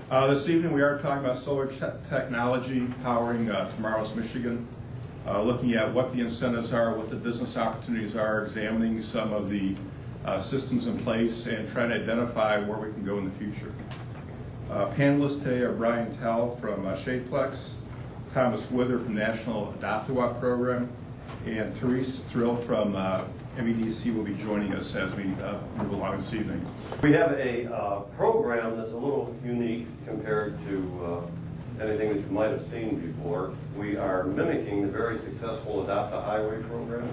This evening we are talking about solar technology powering tomorrow's Michigan, looking at what the incentives are, what the business opportunities are, examining some of the systems in place, and trying to identify where we can go in the future. Panelists today are Brian Tell from Shadeplex, Thomas Wither from National Adopt-A-Watt Program, and Therese Thrill from MEDC will be joining us as we move along this evening. We have a program that's a little unique compared to anything that you might have seen before. We are mimicking the very successful Adopt-A-Highway program,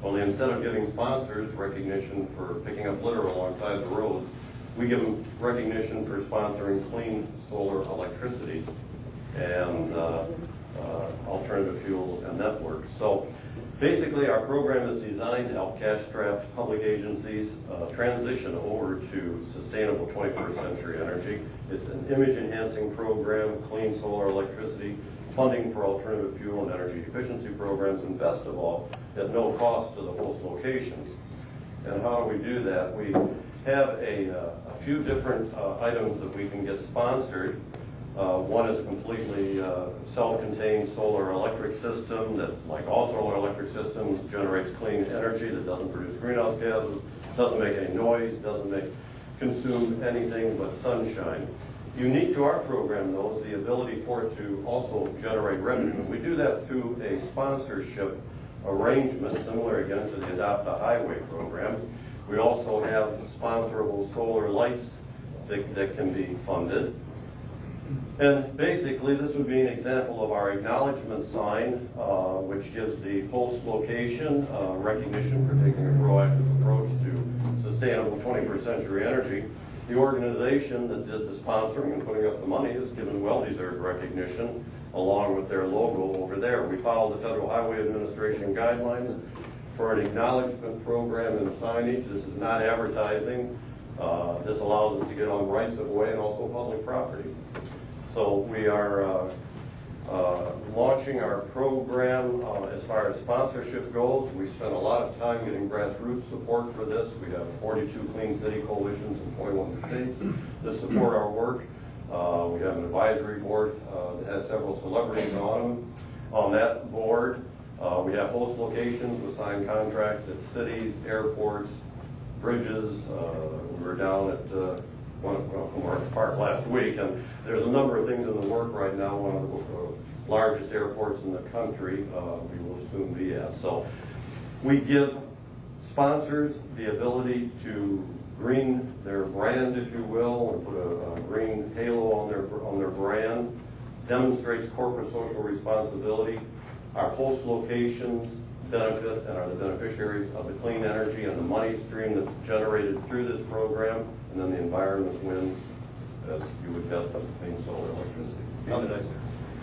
only instead of giving sponsors recognition for picking up litter alongside the roads, we give them recognition for sponsoring clean solar electricity and alternative fuel and networks. So basically, our program is designed to help cash-strapped public agencies transition over to sustainable 21st century energy. It's an image-enhancing program, clean solar electricity, funding for alternative fuel and energy efficiency programs, and best of all, at no cost to the host locations. And how do we do that? We have a few different items that we can get sponsored. One is a completely self-contained solar electric system that, like all solar electric systems, generates clean energy that doesn't produce greenhouse gases, doesn't make any noise, doesn't consume anything but sunshine. Unique to our program, though, is the ability for it to also generate revenue. We do that through a sponsorship arrangement, similar again to the Adopt-A-Highway program. We also have sponsorable solar lights that can be funded. And basically, this would be an example of our acknowledgement sign, which gives the host location recognition for taking a proactive approach to sustainable 21st century energy. The organization that did the sponsoring and putting up the money is given well-deserved recognition, along with their logo over there. We follow the Federal Highway Administration guidelines for an acknowledgement program and signage. This is not advertising. This allows us to get on rights of way and also public property. So we are launching our program as far as sponsorship goes. We spent a lot of time getting grassroots support for this. We have 42 Clean City coalitions in 21 states that support our work. We have an advisory board that has several celebrities on them. On that board, we have host locations with signed contracts at cities, airports, bridges. We were down at Market Park last week, and there's a number of things in the work right now. One of the largest airports in the country we will soon be at. So we give sponsors the ability to green their brand, if you will, and put a green halo on their brand, demonstrates corporate social responsibility. Our host locations benefit and are the beneficiaries of the clean energy and the money stream that's generated through this program, and then the environment wins, as you would guess, by clean solar electricity.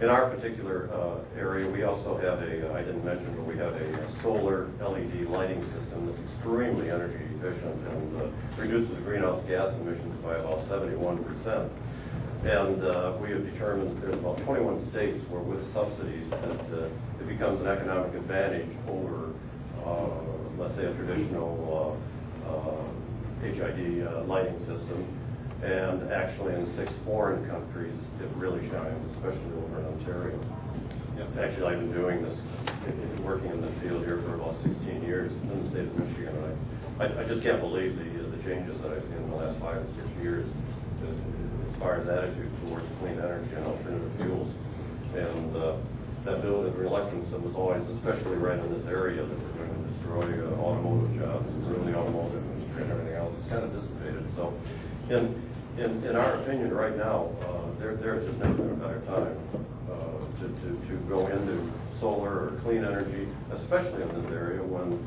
In our particular area, we also have I didn't mention, but we have a solar LED lighting system that's extremely energy efficient and reduces greenhouse gas emissions by about 71%. And we have determined that there's about 21 states where with subsidies that it becomes an economic advantage over, let's say, a traditional HID lighting system. And actually in 6 foreign countries, it really shines, especially over in Ontario. Yeah. Actually, I've been doing this, working in the field here for about 16 years in the state of Michigan. And I just can't believe the changes that I've seen in the last 5 or 6 years as far as attitude towards clean energy and alternative fuels. And that building reluctance that was always, especially right in this area, that we're going to destroy automotive jobs and ruin the automotive industry and everything else, it's kind of dissipated. So in our opinion right now, there has just never been a better time to go into solar or clean energy, especially in this area when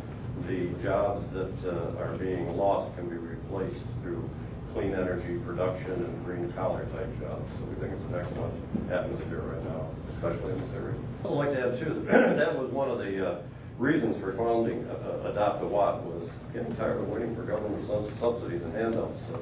the jobs that are being lost can be replaced through clean energy production and green collar type jobs. So we think it's an excellent atmosphere right now, especially in this area. I'd also like to add too, that was one of the reasons for founding Adopt-A-Watt, was getting tired of waiting for government subsidies and handouts. So,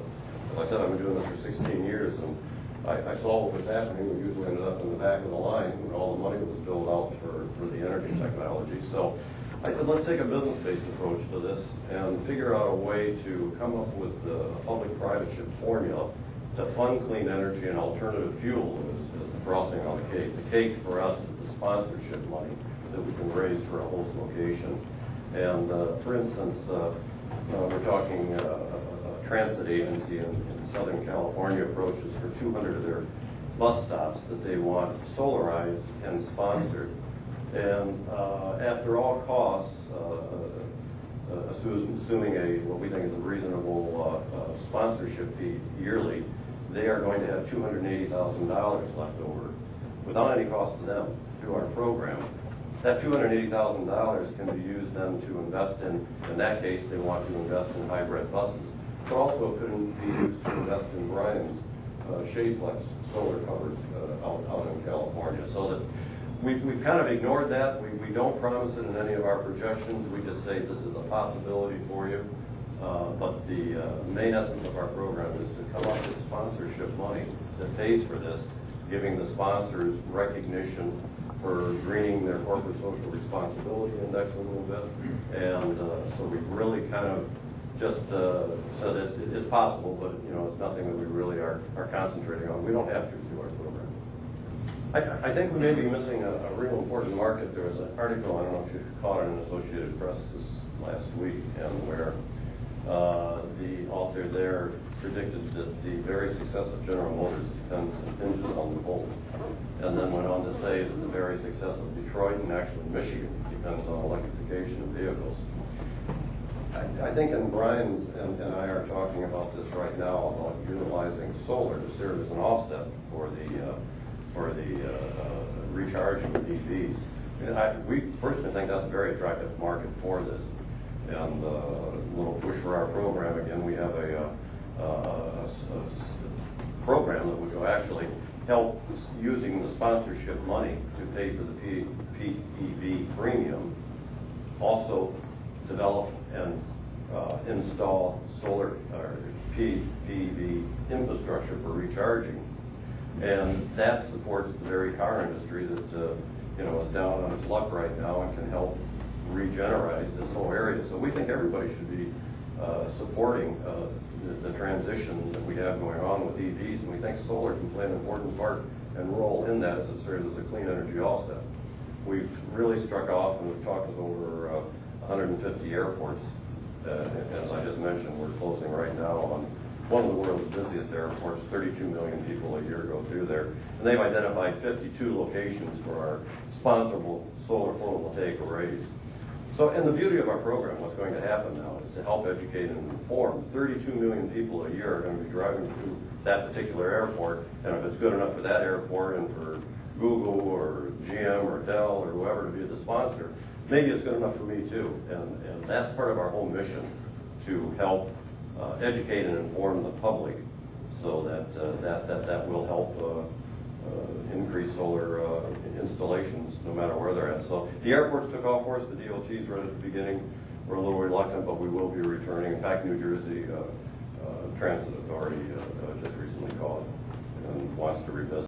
as I said, I've been doing this for 16 years, and I saw what was happening. We usually ended up in the back of the line when all the money was billed out for the energy technology. So I said, let's take a business-based approach to this and figure out a way to come up with a public-private formula to fund clean energy and alternative fuel is the frosting on the cake. The cake for us is the sponsorship money that we can raise for a host location. And for instance, we're talking a transit agency in Southern California approaches for 200 of their bus stops that they want solarized and sponsored. And after all costs, assuming what we think is a reasonable sponsorship fee yearly, they are going to have $280,000 left over without any cost to them through our program. That $280,000 can be used then to invest in that case, they want to invest in hybrid buses, but also could be used to invest in Brian's Shadeplex solar covers out in California. So that we've kind of ignored that. We don't promise it in any of our projections. We just say this is a possibility for you. But the main essence of our program is to come up with sponsorship money that pays for this, giving the sponsors recognition for greening their corporate social responsibility index a little bit. And so we really kind of just said it's possible, but it's nothing that we really are concentrating on. We don't have to through our program. I think we may be missing a real important market. There was an article, I don't know if you caught it in Associated Press this last week, and where the author there predicted that the very success of General Motors depends and hinges on the Volt, and then went on to say that the very success of Detroit and actually Michigan depends on electrification of vehicles. I think, and Brian and I are talking about this right now, about utilizing solar to serve as an offset for the recharging of EVs. We personally think that's a very attractive market for this. And a little push for our program. Again, we have a program that would actually help using the sponsorship money to pay for the PEV premium, also develop and install solar or PEV infrastructure for recharging. And that supports the very car industry that is down on its luck right now and can help regenerate this whole area. So we think everybody should be supporting the transition that we have going on with EVs, and we think solar can play an important part and role in that as it serves as a clean energy offset. We've really struck off, and we've talked with over 150 airports. As I just mentioned, we're closing right now on one of the world's busiest airports. 32 million people a year go through there. And they've identified 52 locations for our sponsorable solar photovoltaic arrays. So, and the beauty of our program, what's going to happen now, is to help educate and inform. 32 million people a year are going to be driving through that particular airport, and if it's good enough for that airport and for Google or GM or Dell or whoever to be the sponsor, maybe it's good enough for me too. And that's part of our whole mission, to help educate and inform the public, so that that will help increase solar installations no matter where they're at. So the airports took off for us, the DOTs right at the beginning were a little reluctant, but we will be returning. In fact, New Jersey Transit Authority just recently called and wants to revisit.